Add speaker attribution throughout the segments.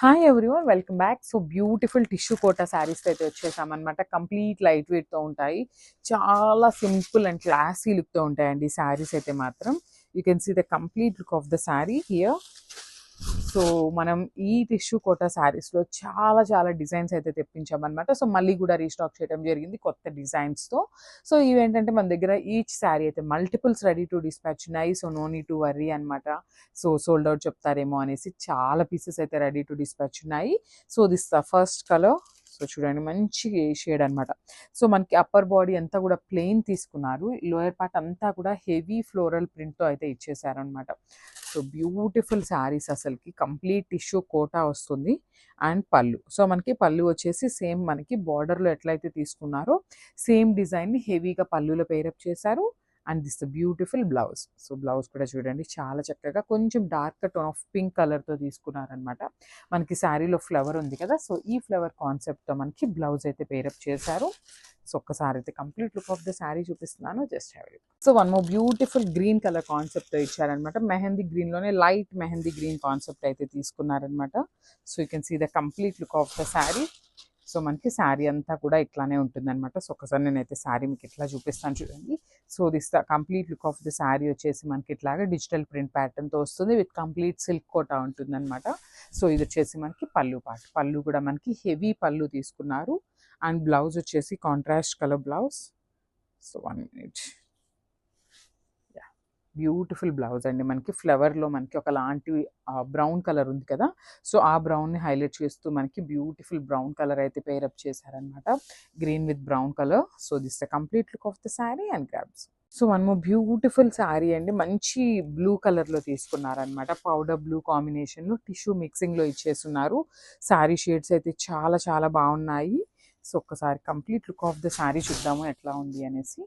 Speaker 1: Hi everyone, welcome back. So beautiful tissue Kota saris అయితే వచ్చేసామన్నమాట. Complete light వెయిట్తో ఉంటాయి, చాలా సింపుల్ అండ్ క్లాసీ లుక్తో ఉంటాయండి శారీస్ అయితే మాత్రం. You can see the complete look of the sari here. So మనం ఈ టిష్యూ కోటా శారీస్లో చాలా డిజైన్స్ అయితే తెప్పించామన్నమాట. సో మళ్ళీ కూడా రీస్టాక్ చేయడం జరిగింది కొత్త డిజైన్స్తో. సో ఇవేంటంటే మన దగ్గర ఈచ్ శారీ అయితే మల్టిపుల్స్ రెడీ టు డిస్పాచ్ ఉన్నాయి. So no need to worry అనమాట. సో సోల్డ్ అవుట్ చెప్తారేమో అనేసి చాలా పీసెస్ అయితే రెడీ టు డిస్పాచ్ ఉన్నాయి. So this the first colour. So చూడండి, మంచి షేడ్ అనమాట. సో మనకి అప్పర్ బాడీ అంతా కూడా ప్లెయిన్ తీసుకున్నారు, లోయర్ పార్ట్ అంతా కూడా హెవీ ఫ్లోరల్ ప్రింట్తో అయితే ఇచ్చేసారనమాట. సో బ్యూటిఫుల్ శారీస్, అసలుకి కంప్లీట్ టిష్యూ కోటా వస్తుంది. అండ్ పళ్ళు, సో మనకి పళ్ళు వచ్చేసి సేమ్ మనకి బార్డర్లో ఎట్లయితే తీసుకున్నారో సేమ్ డిజైన్ని హెవీగా పళ్ళులో పేరప్ చేశారు. And this the beautiful blouse. So blouse కూడా చూడండి, చాలా చక్కగా కొంచెం డార్క్ టోన్ ఆఫ్ పింక్ కలర్తో తీసుకున్నారనమాట. మనకి శారీలో ఫ్లవర్ ఉంది కదా, సో ఈ ఫ్లవర్ కాన్సెప్ట్తో మనకి బ్లౌజ్ అయితే పేరప్ చేశారు. సో ఒక్కసారి అయితే complete look of the sari చూపిస్తున్నాను, just have it. So one more beautiful green colour కాన్సెప్ట్తో ఇచ్చారనమాట. మెహందీ గ్రీన్లోనే లైట్ మెహందీ గ్రీన్ కాన్సెప్ట్ అయితే తీసుకున్నారనమాట. So you can see the complete look of the sari. So మనకి శారీ అంతా కూడా ఇట్లానే ఉంటుందన్నమాట. సో ఒకసారి నేనైతే శారీ మీకు ఇట్లా చూపిస్తాను చూడండి. So this the complete look of the sari వచ్చేసి మనకి ఇట్లాగా డిజిటల్ ప్రింట్ ప్యాటర్న్తో వస్తుంది, విత్ కంప్లీట్ సిల్క్ కోటా ఉంటుందన్నమాట. సో ఇది వచ్చేసి మనకి పళ్ళు పార్ట్. పళ్ళు కూడా మనకి హెవీ పళ్ళు తీసుకున్నారు. అండ్ బ్లౌజ్ వచ్చేసి contrast colour blouse. So 1 minute. Beautiful blouse అండి. మనకి ఫ్లవర్లో మనకి ఒకలాంటి బ్రౌన్ కలర్ ఉంది కదా, సో ఆ బ్రౌన్ని హైలైట్ చేస్తూ మనకి బ్యూటిఫుల్ బ్రౌన్ కలర్ అయితే పేరప్ చేశారనమాట, green with brown colour. So this the complete look of the sari and grabs. So one more beautiful sari అండి, మంచి బ్లూ కలర్లో తీసుకున్నారనమాట. పౌడర్ బ్లూ కాంబినేషన్లో టిష్యూ మిక్సింగ్లో ఇచ్చేస్తున్నారు. శారీ షేడ్స్ అయితే చాలా బాగున్నాయి. సో ఒక్కసారి complete look of the sari చూద్దాము ఎట్లా ఉంది అనేసి.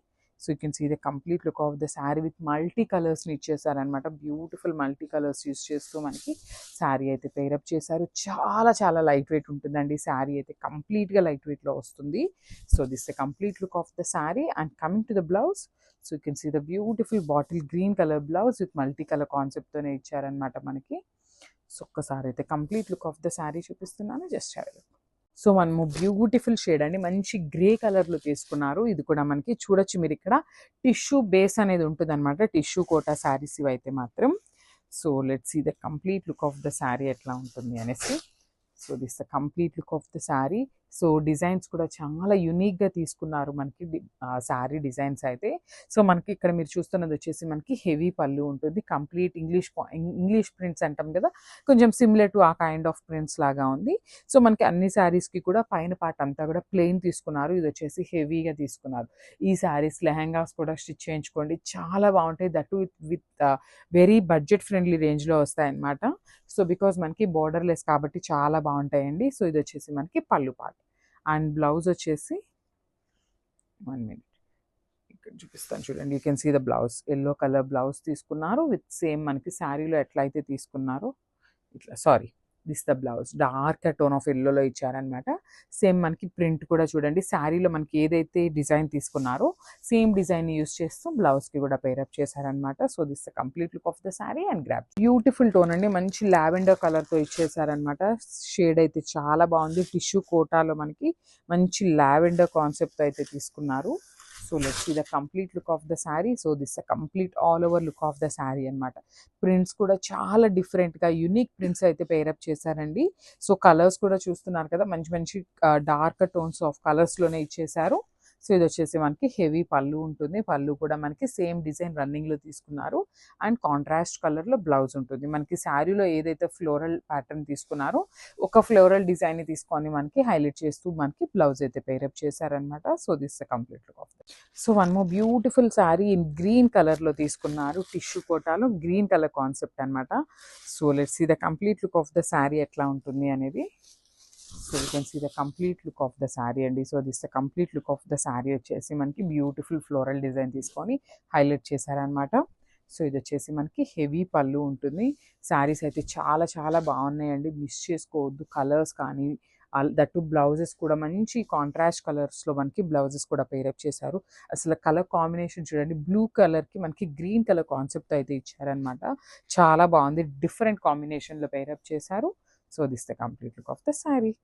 Speaker 1: So you can see the complete look of the sari with multi కలర్స్ని ఇచ్చేసారనమాట. బ్యూటిఫుల్ మల్టీ కలర్స్ యూస్ చేస్తూ మనకి శారీ అయితే పేరప్ చేశారు. చాలా లైట్ వెయిట్ ఉంటుందండి శారీ అయితే, కంప్లీట్గా లైట్ వెయిట్లో వస్తుంది. So this the complete look of the sari. And coming to the blouse, so you can see the beautiful bottle green colour blouse with multi colour కాన్సెప్ట్తోనే ఇచ్చారనమాట మనకి. సో ఒక్కసారి అయితే complete look of the sari చూపిస్తున్నాను, just have a look. So మనము beautiful shade అండి, మంచి grey కలర్లో తీసుకున్నారు. ఇది కూడా మనకి చూడొచ్చు మీరు, ఇక్కడ టిష్యూ బేస్ అనేది ఉంటుంది అనమాట, టిష్యూ కోటా శారీస్ ఇవైతే మాత్రం. So let's see the complete look of the sari ఎట్లా ఉంటుంది అనేసి. So this the complete look of the sari. So designs కూడా చాలా యూనిక్గా తీసుకున్నారు మనకి శారీ డిజైన్స్ అయితే. సో మనకి ఇక్కడ మీరు చూస్తున్నది వచ్చేసి మనకి హెవీ పళ్ళు ఉంటుంది, కంప్లీట్ ఇంగ్లీష్ ప్రింట్స్ అంటాం కదా, కొంచెం సిమిలర్ టు ఆ కైండ్ ఆఫ్ ప్రింట్స్ లాగా ఉంది. సో మనకి అన్ని శారీస్కి కూడా పైన పార్ట్ అంతా కూడా ప్లెయిన్ తీసుకున్నారు, ఇది వచ్చేసి హెవీగా తీసుకున్నారు. ఈ శారీస్ లెహంగాస్ కూడా స్టిచ్ చేయించుకోండి, చాలా బాగుంటాయి. That with very budget friendly రేంజ్లో వస్తాయి అన్నమాట. సో బికాజ్ మనకి బోర్డర్లెస్ కాబట్టి చాలా బాగుంటాయండి. సో ఇది వచ్చేసి మనకి పళ్ళు పార్ట్. అండ్ బ్లౌజ్ వచ్చేసి 1 minute ఇక్కడ చూపిస్తాను చూడండి. You can see the blouse, yellow colour blouse తీసుకున్నారు విత్ సేమ్ మనకి శారీలో ఎట్లయితే తీసుకున్నారో ఇట్లా. Sorry, this the blouse dark tone of ఎల్లోలో ఇచ్చారనమాట. సేమ్ మనకి ప్రింట్ కూడా చూడండి, శారీలో మనకి ఏదైతే డిజైన్ తీసుకున్నారో సేమ్ డిజైన్ యూస్ చేస్తూ బ్లౌజ్కి కూడా పేరప్ చేశారనమాట. So this the complete look of the sari and grab. Beautiful tone అండి, మంచి లావెండర్ కలర్తో ఇచ్చేసారనమాట. షేడ్ అయితే చాలా బాగుంది. టిష్యూ కోటాలో మనకి మంచి లావెండర్ కాన్సెప్ట్ అయితే తీసుకున్నారు. So let's see the complete look of the sari. So this the complete all over look of the sari అనమాట. ప్రింట్స్ కూడా చాలా డిఫరెంట్గా యూనిక్ ప్రింట్స్ అయితే పేరప్ చేశారండి. సో కలర్స్ కూడా చూస్తున్నారు కదా, మంచి డార్క్ టోన్స్ ఆఫ్ కలర్స్లోనే ఇచ్చేసారు. సో ఇది వచ్చేసి మనకి హెవీ పళ్ళు ఉంటుంది, పళ్ళు కూడా మనకి సేమ్ డిజైన్ రన్నింగ్లో తీసుకున్నారు. అండ్ కాంట్రాస్ట్ కలర్లో బ్లౌజ్ ఉంటుంది. మనకి శారీలో ఏదైతే ఫ్లోరల్ ప్యాటర్న్ తీసుకున్నారో ఒక ఫ్లోరల్ డిజైన్ని తీసుకొని మనకి హైలైట్ చేస్తూ మనకి బ్లౌజ్ అయితే పేరప్ చేశారనమాట. So this the complete look of the. So one more beautiful sari in green కలర్లో తీసుకున్నారు, టిష్యూ కోటాలో గ్రీన్ కలర్ కాన్సెప్ట్ అనమాట. So let's see the complete look of the sari ఎట్లా ఉంటుంది అనేది. So you can see the complete look of the sari అండి. So this the complete look of the sari వచ్చేసి మనకి బ్యూటిఫుల్ ఫ్లోరల్ డిజైన్ తీసుకొని highlight చేశారనమాట. So ఇది వచ్చేసి మనకి హెవీ పళ్ళు ఉంటుంది. శారీస్ అయితే చాలా బాగున్నాయండి, మిస్ చేసుకోవద్దు. కలర్స్ కానీ దట్టు బ్లౌజెస్ కూడా మంచి కాంట్రాస్ట్ కలర్స్లో మనకి బ్లౌజెస్ కూడా పేరప్ చేశారు. అసలు కలర్ కాంబినేషన్ చూడండి, బ్లూ కలర్కి మనకి గ్రీన్ కలర్ కాన్సెప్ట్ అయితే ఇచ్చారనమాట. చాలా బాగుంది, డిఫరెంట్ కాంబినేషన్లో పేరప్ చేశారు. So this the complete look of the sari.